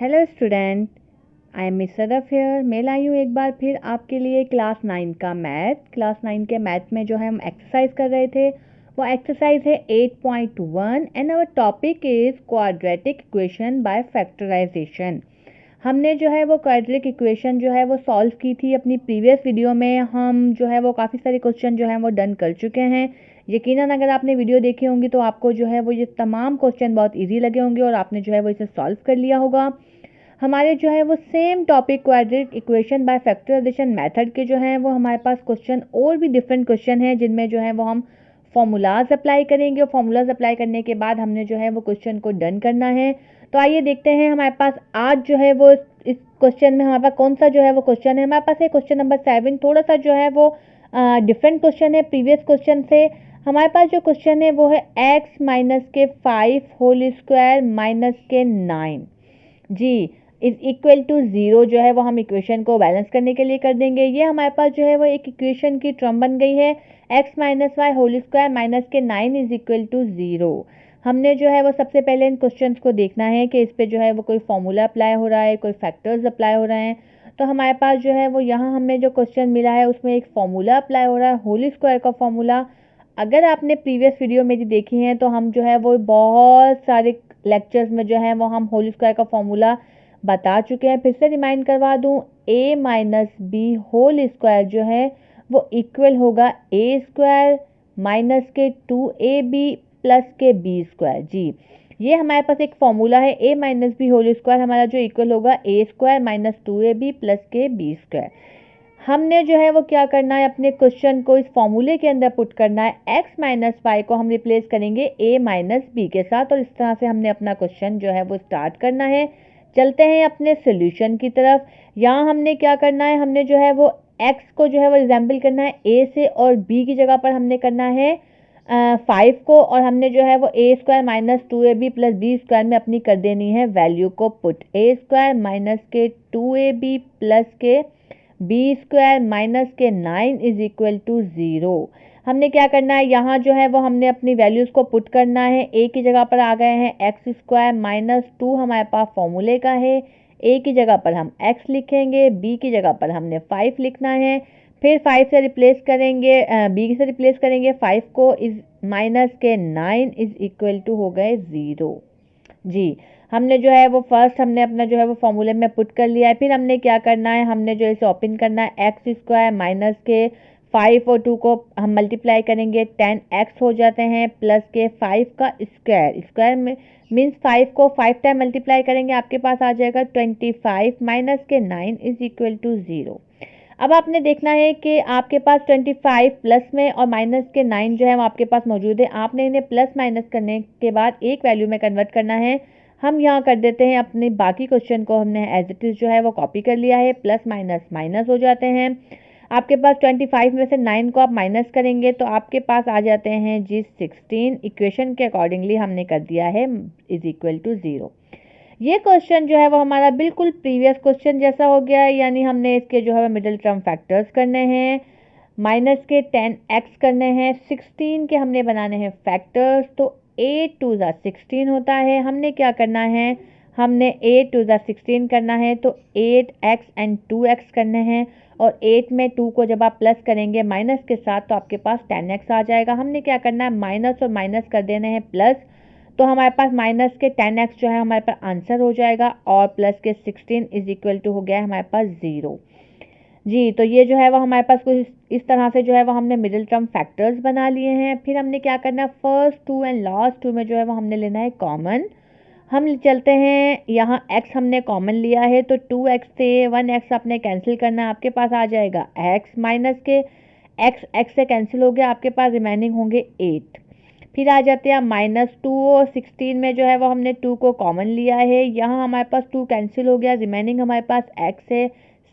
Hello student, I am miss Sadaf here. मैं लाई हूँ एक बार फिर आपके लिए क्लास 9 का मैथ। क्लास 9 के मैथ में जो है हम एक्सरसाइज कर रहे थे वो एक्सरसाइज है 8.1 and our topic is quadratic equation by factorisation. हमने जो है वो क्वाड्रेटिक इक्वेशन जो है वो सॉल्व की थी अपनी प्रीवियस वीडियो में। हम जो है वो काफ़ी सारे क्वेश्चन जो है वो डन कर चुके हैं। यकीनन अगर आपने वीडियो देखी होंगी तो आपको जो है वो ये तमाम क्वेश्चन बहुत इजी लगे होंगे और आपने जो है वो इसे सॉल्व कर लिया होगा। हमारे जो है वो same topic quadratic equation by factorisation method के जो हैं वो हमारे पास क्वेश्चन और भी डिफरेंट क्वेश्चन हैं जिनमें जो है वो हम फॉर्मूलाज अप्लाई करेंगे और फॉर्मूलाज अप्लाई करने के बाद हमने जो है वो क्वेश्चन को डन करना है। तो आइए देखते हैं हमारे पास आज जो है वो इस क्वेश्चन में हमारे पास कौन सा जो है वो क्वेश्चन है। हमारे पास है क्वेश्चन नंबर 7। थोड़ा सा जो है वो डिफरेंट क्वेश्चन है प्रीवियस क्वेश्चन से। हमारे पास जो क्वेश्चन है वो है x माइनस के 5 होल स्क्वायर माइनस के 9 जी इज इक्वल टू 0 जो है वो हम इक्वेशन को बैलेंस करने के लिए कर देंगे। ये हमारे पास जो है वो एक इक्वेशन की टर्म बन गई है x minus y whole square minus के 9 इज इक्वल टू 0। हमने जो है वो सबसे पहले इन क्वेश्चंस को देखना है कि इस पे जो है वो कोई फॉर्मूला अप्लाई हो रहा है, कोई फैक्टर्स अप्लाई हो रहे हैं। तो हमारे पास जो है वो यहाँ हमें जो क्वेश्चन मिला है उसमें एक फॉर्मूला अप्लाई हो रहा है, होल स्क्वायर का फॉर्मूला। अगर आपने प्रीवियस वीडियो मेरी देखी है तो हम जो है वो बहुत सारे लेक्चर्स में जो है वो हम होल स्क्वायर का फॉर्मूला बता चुके हैं। फिर से रिमाइंड करवा दूं, a minus b whole square जो है वो इक्वल होगा a स्क्वायर माइनस के 2ab प्लस के b स्क्वायर। जी ये हमारे पास एक फॉर्मूला है, a minus b whole square हमारा जो इक्वल होगा a square minus 2ab plus के b स्क्वायर। हमने जो है वो क्या करना है, अपने क्वेश्चन को इस फॉर्मूले के अंदर पुट करना है। x माइनस वाई को हम रिप्लेस करेंगे a माइनस बी के साथ और इस तरह से हमने अपना क्वेश्चन जो है वो स्टार्ट करना है। चलते हैं अपने सोल्यूशन की तरफ। यहाँ हमने क्या करना है, हमने जो है वो x को जो है वो एग्जाम्पल करना है a से और b की जगह पर हमने करना है 5 को, और हमने जो है वो a square minus 2ab plus b square में अपनी कर देनी है वैल्यू को पुट। a स्क्वायर माइनस के 2ab प्लस के b स्क्वायर माइनस के 9 इज इक्वल टू 0। हमने क्या करना है, यहाँ जो है वो हमने अपनी वैल्यूज को पुट करना है। a की जगह पर आ गए हैं एक्स स्क्वायर माइनस 2 हमारे पास फॉर्मूले का है। a की जगह पर हम x लिखेंगे, b की जगह पर हमने 5 लिखना है। फिर 5 से रिप्लेस करेंगे b से रिप्लेस करेंगे 5 को, इज माइनस के 9 इज इक्वल टू हो गए 0। जी हमने जो है वो फर्स्ट हमने अपना जो है वो फॉर्मूले में पुट कर लिया है। फिर हमने क्या करना है, हमने जो इसे ओपन करना है एक्स स्क्वायर माइनस के 5 और 2 को हम मल्टीप्लाई करेंगे 10x हो जाते हैं प्लस के 5 का स्क्वायर। स्क्वायर में मीन्स 5 को 5 टाइम मल्टीप्लाई करेंगे आपके पास आ जाएगा 25 माइनस के 9 इज इक्वल टू 0। अब आपने देखना है कि आपके पास 25 प्लस में और माइनस के 9 जो है वो आपके पास मौजूद है। आपने इन्हें प्लस माइनस करने के बाद एक वैल्यू में कन्वर्ट करना है। हम यहाँ कर देते हैं अपने बाकी क्वेश्चन को हमने एज इट इज जो है वो कॉपी कर लिया है। प्लस माइनस माइनस हो जाते हैं। आपके पास 25 में से 9 को आप माइनस करेंगे तो आपके पास आ जाते हैं जी 16। इक्वेशन के अकॉर्डिंगली हमने कर दिया है इज इक्वल टू 0। ये क्वेश्चन जो है वो हमारा बिल्कुल प्रीवियस क्वेश्चन जैसा हो गया है, यानी हमने इसके जो है मिडिल टर्म फैक्टर्स करने हैं, माइनस के 10x करने हैं, 16 के हमने बनाने हैं फैक्टर्स। तो 8 टू ज़ा 16 होता है। हमने क्या करना है, हमने 8 टू ज़ा 16 करना है तो 8x एंड 2x करने हैं, और 8 में 2 को जब आप प्लस करेंगे माइनस के साथ तो आपके पास 10x आ जाएगा। हमने क्या करना है, माइनस और माइनस कर देने हैं प्लस, तो हमारे पास माइनस के 10x जो है हमारे पास आंसर हो जाएगा, और प्लस के 16 इज इक्वल टू हो गया है हमारे पास 0। जी तो ये जो है वो हमारे पास कुछ इस तरह से जो है वो हमने मिडिल टर्म फैक्टर्स बना लिए हैं। फिर हमने क्या करना है, फर्स्ट 2 एंड लास्ट 2 में जो है वो हमने लेना है कॉमन। हम चलते हैं, यहाँ x हमने कॉमन लिया है तो 2x से 1x आपने कैंसिल करना है, आपके पास आ जाएगा x माइनस के x से कैंसिल हो गया, आपके पास रिमेनिंग होंगे 8। फिर आ जाते हैं -2 और 16 में जो है वो हमने 2 को कॉमन लिया है। यहाँ हमारे पास 2 कैंसिल हो गया, रिमेनिंग हमारे पास x है।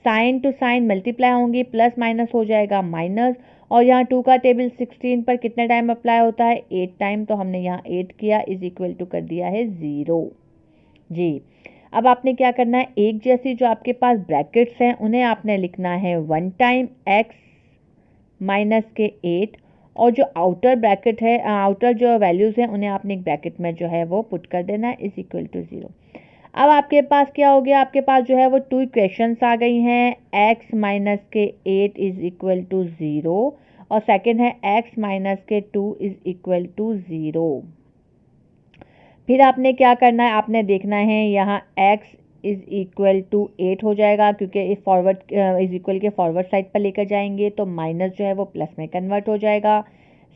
साइन टू साइन मल्टीप्लाई होंगी, प्लस माइनस हो जाएगा माइनस, और यहाँ 2 का टेबल 16 पर कितने टाइम अप्लाई होता है, 8 टाइम। तो हमने यहाँ 8 किया इज इक्वल टू कर दिया है 0। जी अब आपने क्या करना है, एक जैसी जो आपके पास ब्रैकेट्स हैं उन्हें आपने लिखना है 1 टाइम x माइनस के 8, और जो आउटर ब्रैकेट है, आउटर जो वैल्यूज़ हैं उन्हें आपने एक ब्रैकेट में जो है वो पुट कर देना है इज इक्वल टू 0। अब आपके पास क्या हो गया, आपके पास जो है वो 2 इक्वेशंस आ गई हैं, x माइनस के 8 इज इक्वल टू 0 और सेकंड है x माइनस के 2 इज इक्वल टू 0। फिर आपने क्या करना है, आपने देखना है यहाँ x इज इक्वल टू 8 हो जाएगा, क्योंकि इस फॉरवर्ड इज इक्वल के फॉरवर्ड साइड पर लेकर जाएंगे तो माइनस जो है वो प्लस में कन्वर्ट हो जाएगा।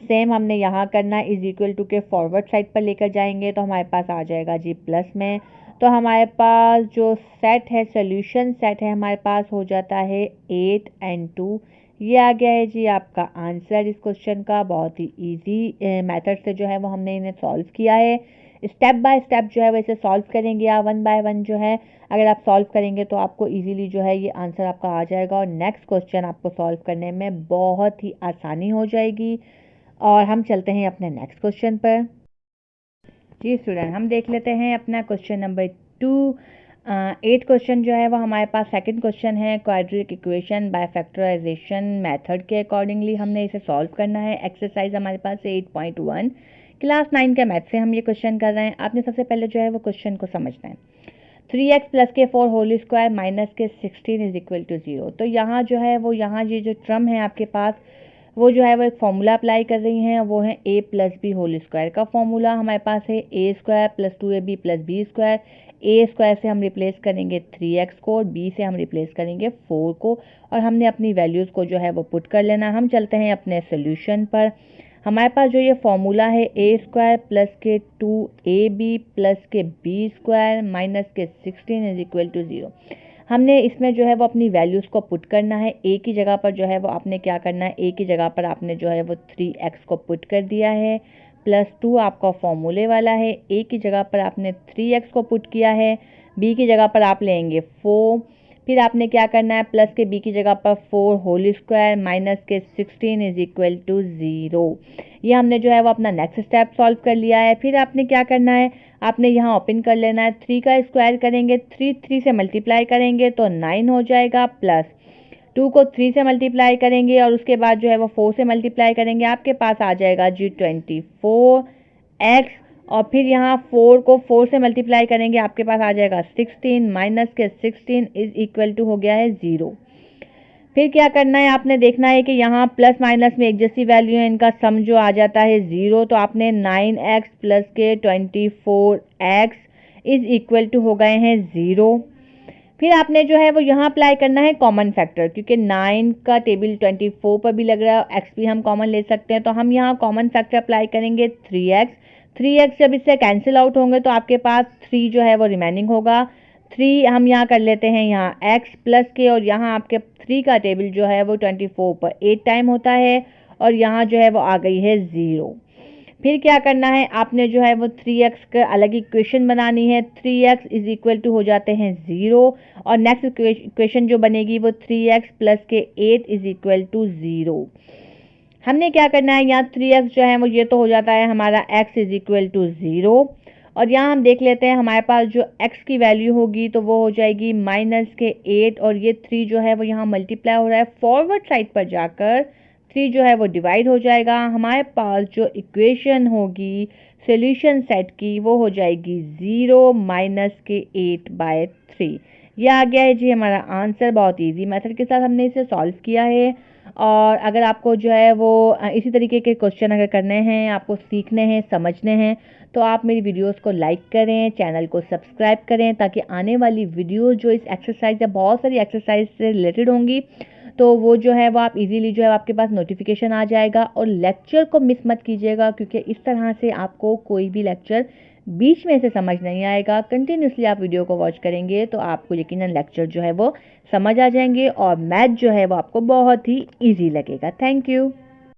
सेम हमने यहाँ करना है, इज इक्वल टू के फॉरवर्ड साइड पर लेकर जाएंगे तो हमारे पास आ जाएगा जी प्लस में। तो हमारे पास जो सेट है, सोल्यूशन सेट है, हमारे पास हो जाता है 8 and 2। ये आ गया है जी आपका आंसर इस क्वेश्चन का। बहुत ही इजी मेथड से जो है वो हमने इन्हें सॉल्व किया है। स्टेप बाय स्टेप जो है वैसे सॉल्व करेंगे या 1 by 1 जो है अगर आप सॉल्व करेंगे तो आपको इजीली जो है ये आंसर आपका आ जाएगा और नेक्स्ट क्वेश्चन आपको सॉल्व करने में बहुत ही आसानी हो जाएगी। और हम चलते हैं अपने नेक्स्ट क्वेश्चन पर। जी स्टूडेंट, हम देख लेते हैं अपना क्वेश्चन नंबर 2। 8 क्वेश्चन जो है वो हमारे पास सेकंड क्वेश्चन है, quadratic equation by factorisation method के अकॉर्डिंगली हमने इसे सॉल्व करना है। एक्सरसाइज हमारे पास है 8.1, क्लास 9 के मैथ से हम ये क्वेश्चन कर रहे हैं। आपने सबसे पहले जो है वो क्वेश्चन को समझना है। 3x प्लस के 4 होल स्क्वायर माइनस के 16 इज इक्वल टू 0। तो यहाँ जो है वो यहाँ ये जो टर्म है आपके पास वो जो है वो एक फॉर्मूला अप्लाई कर रही हैं, वो है a plus b whole square का फॉर्मूला हमारे पास है a square plus 2ab plus b square. a square से हम रिप्लेस करेंगे 3x को और b से हम रिप्लेस करेंगे 4 को और हमने अपनी वैल्यूज़ को जो है वो पुट कर लेना। हम चलते हैं अपने सोल्यूशन पर। हमारे पास जो ये फॉर्मूला है a स्क्वायर प्लस के 2ab प्लस के b स्क्वायर माइनस के 16 इज इक्वल टू 0। हमने इसमें जो है वो अपनी वैल्यूज़ को पुट करना है। a की जगह पर जो है वो आपने क्या करना है, a की जगह पर आपने जो है वो 3x को पुट कर दिया है प्लस 2 आपका फॉर्मूले वाला है। a की जगह पर आपने 3x को पुट किया है, b की जगह पर आप लेंगे 4। फिर आपने क्या करना है, प्लस के b की जगह पर 4 होल स्क्वायर माइनस के 16 इज इक्वल टू 0। ये हमने जो है वो अपना नेक्स्ट स्टेप सॉल्व कर लिया है। फिर आपने क्या करना है, आपने यहाँ ओपन कर लेना है, 3 का स्क्वायर करेंगे, 3 से मल्टीप्लाई करेंगे तो 9 हो जाएगा, प्लस 2 को 3 से मल्टीप्लाई करेंगे और उसके बाद जो है वो 4 से मल्टीप्लाई करेंगे, आपके पास आ जाएगा जी 24x और फिर यहाँ 4 को 4 से मल्टीप्लाई करेंगे, आपके पास आ जाएगा 16 माइनस के 16 इज इक्वल टू हो गया है 0। फिर क्या करना है, आपने देखना है कि यहाँ प्लस माइनस में एक जैसी वैल्यू है, इनका सम जो आ जाता है 0। तो आपने 9x प्लस के 24x इज इक्वल टू हो गए हैं 0। फिर आपने जो है वो यहाँ अप्लाई करना है कॉमन फैक्टर, क्योंकि 9 का टेबल 24 पर भी लग रहा है, x भी हम कॉमन ले सकते हैं। तो हम यहाँ कॉमन फैक्टर अप्लाई करेंगे 3x जब इससे कैंसिल आउट होंगे तो आपके पास 3 जो है वो रिमेनिंग होगा। 3 हम यहाँ कर लेते हैं यहाँ x प्लस के और यहाँ आपके 3 का टेबल जो है वो 24 पर 8 टाइम होता है और यहाँ जो है वो आ गई है 0। फिर क्या करना है, आपने जो है वो 3x का अलग इक्वेशन बनानी है। 3x इज इक्वल टू हो जाते हैं 0 और नेक्स्ट इक्वेशन जो बनेगी वो 3x प्लस के 8 इज इक्वल टू 0। हमने क्या करना है, यहाँ 3x जो है वो ये तो हो जाता है हमारा x इज इक्वल टू 0 और यहाँ हम देख लेते हैं हमारे पास जो x की वैल्यू होगी तो वो हो जाएगी माइनस के 8 और ये 3 जो है वो यहाँ मल्टीप्लाई हो रहा है, फॉरवर्ड साइड पर जाकर 3 जो है वो डिवाइड हो जाएगा। हमारे पास जो इक्वेशन होगी सोल्यूशन सेट की वो हो जाएगी 0 माइनस के 8/3। ये आ गया है जी हमारा आंसर। बहुत इजी मेथड के साथ हमने इसे सॉल्व किया है। और अगर आपको जो है वो इसी तरीके के क्वेश्चन अगर करने हैं, आपको सीखने हैं, समझने हैं, तो आप मेरी वीडियोस को लाइक करें, चैनल को सब्सक्राइब करें, ताकि आने वाली वीडियो जो इस एक्सरसाइज या बहुत सारी एक्सरसाइज से रिलेटेड होंगी तो वो जो है वो आप इजीली जो है आपके पास नोटिफिकेशन आ जाएगा। और लेक्चर को मिस मत कीजिएगा, क्योंकि इस तरह से आपको कोई भी लेक्चर बीच में से समझ नहीं आएगा। कंटिन्यूसली आप वीडियो को वॉच करेंगे तो आपको यकीनन लेक्चर जो है वो समझ आ जाएंगे और मैथ जो है वो आपको बहुत ही ईजी लगेगा। Thank you.